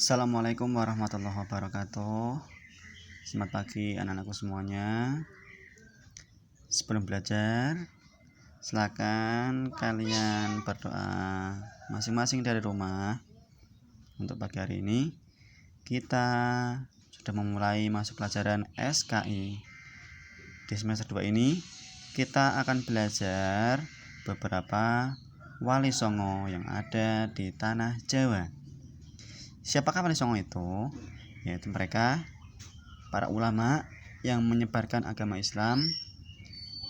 Assalamualaikum warahmatullahi wabarakatuh. Selamat pagi anak-anakku semuanya. Sebelum belajar, silakan kalian berdoa masing-masing dari rumah. Untuk pagi hari ini kita sudah memulai masuk pelajaran SKI. Di semester 2 ini kita akan belajar beberapa wali songo yang ada di tanah Jawa. Siapakah wali songo itu? Yaitu mereka para ulama yang menyebarkan agama Islam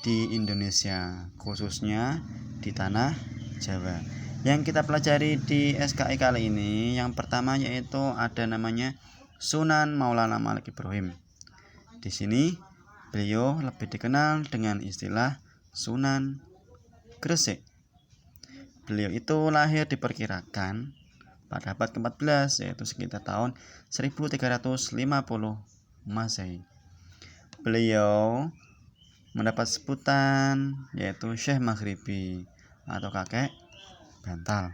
di Indonesia, khususnya di tanah Jawa. Yang kita pelajari di SKI kali ini, yang pertama yaitu ada namanya Sunan Maulana Malik Ibrahim. Di sini beliau lebih dikenal dengan istilah Sunan Gresik. Beliau itu lahir diperkirakan pada abad ke-14, yaitu sekitar tahun 1350 Masehi. Beliau mendapat sebutan yaitu Syekh Maghribi atau kakek bantal.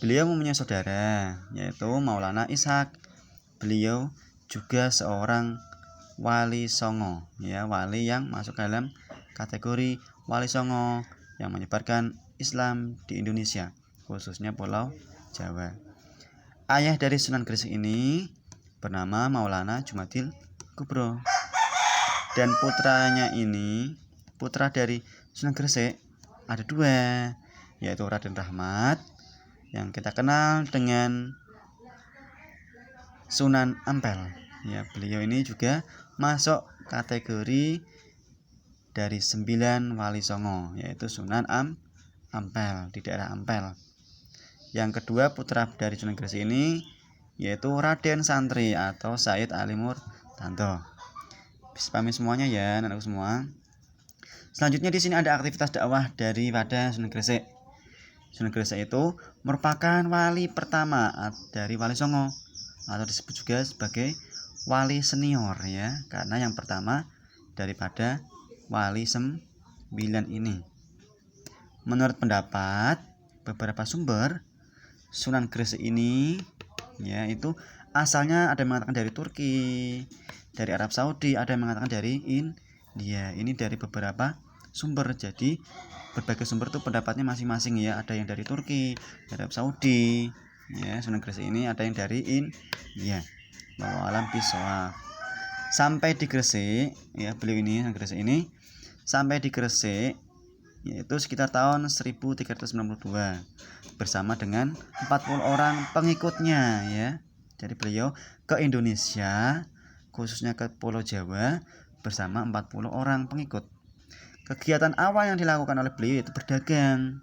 Beliau mempunyai saudara yaitu Maulana Ishaq. Beliau juga seorang wali songo, ya, wali yang masuk dalam kategori wali songo yang menyebarkan Islam di Indonesia, khususnya Pulau Jawa. Ayah dari Sunan Gresik ini bernama Maulana Jumadil Kubro. Dan putra dari Sunan Gresik ada dua, yaitu Raden Rahmat yang kita kenal dengan Sunan Ampel. Ya, beliau ini juga masuk kategori dari 9 wali songo, yaitu Sunan Ampel di daerah Ampel. Yang kedua putra dari Sunan Gresik ini yaitu Raden Santri atau Said Ali Murtanto. Bisa pahami semuanya ya, anak-anak semua. Selanjutnya di sini ada aktivitas dakwah daripada Sunan Gresik. Sunan Gresik itu merupakan wali pertama dari wali songo atau disebut juga sebagai wali senior, ya, karena yang pertama daripada wali 9 ini. Menurut pendapat beberapa sumber, Sunan Gresik ini ya itu asalnya ada yang mengatakan dari Turki, dari Arab Saudi, ada yang mengatakan dari India. Ini dari beberapa sumber. Jadi berbagai sumber itu pendapatnya masing-masing, ya. Ada yang dari Turki, dari Arab Saudi, ya. Sunan Gresik ini ada yang dari India. Wallahu alam bishawab. Sampai di Gresik, ya, beliau ini Sunan Gresik ini sampai di Gresik yaitu sekitar tahun 1392 bersama dengan 40 orang pengikutnya, ya. Jadi beliau ke Indonesia, khususnya ke Pulau Jawa bersama 40 orang pengikut. Kegiatan awal yang dilakukan oleh beliau itu berdagang,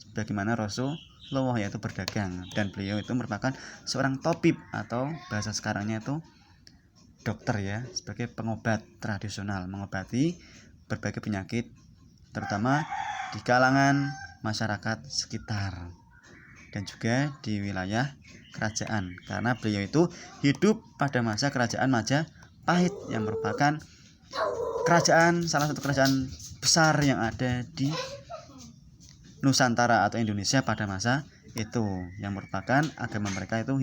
sebagaimana Rasulullah, yaitu berdagang. Dan beliau itu merupakan seorang tabib atau bahasa sekarangnya itu dokter, ya, sebagai pengobat tradisional, mengobati berbagai penyakit terutama di kalangan masyarakat sekitar dan juga di wilayah kerajaan, karena beliau itu hidup pada masa kerajaan Majapahit yang merupakan salah satu kerajaan besar yang ada di Nusantara atau Indonesia pada masa itu, yang merupakan agama mereka itu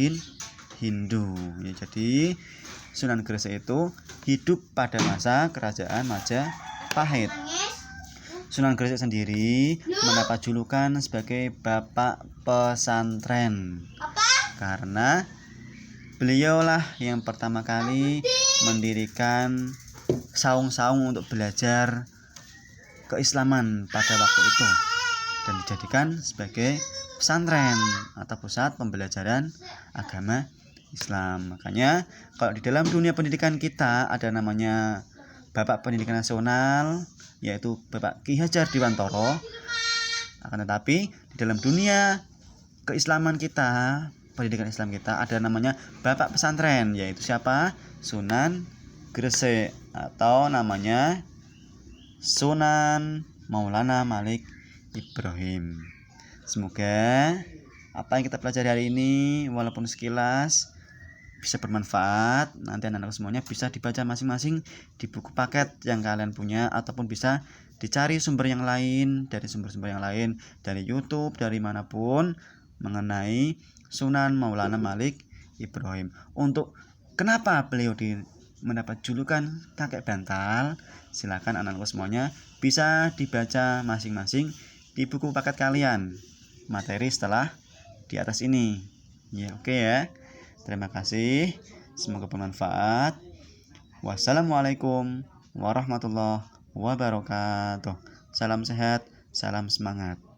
Hindu, ya. Jadi Sunan Gresik itu hidup pada masa kerajaan Majapahit. Sunan Gresik sendiri mendapat julukan sebagai Bapak Pesantren karena beliaulah yang pertama kali mendirikan saung-saung untuk belajar keislaman pada waktu itu dan dijadikan sebagai pesantren atau pusat pembelajaran agama Islam. Makanya kalau di dalam dunia pendidikan kita ada namanya Bapak Pendidikan Nasional, yaitu Bapak Ki Hajar Dewantoro. Akan tetapi di dalam dunia keislaman kita, pendidikan Islam kita, ada namanya Bapak Pesantren, yaitu siapa? Sunan Gresik atau namanya Sunan Maulana Malik Ibrahim. Semoga apa yang kita pelajari hari ini walaupun sekilas bisa bermanfaat. Nanti anak-anak semuanya bisa dibaca masing-masing di buku paket yang kalian punya, ataupun bisa dicari sumber yang lain dari sumber-sumber yang lain, dari YouTube, dari manapun, mengenai Sunan Maulana Malik Ibrahim. Untuk kenapa beliau mendapat julukan kakek bantal, silakan anak-anak semuanya bisa dibaca masing-masing di buku paket kalian materi setelah di atas ini ya. Oke ya, terima kasih, semoga bermanfaat. Wassalamualaikum warahmatullahi wabarakatuh. Salam sehat, salam semangat.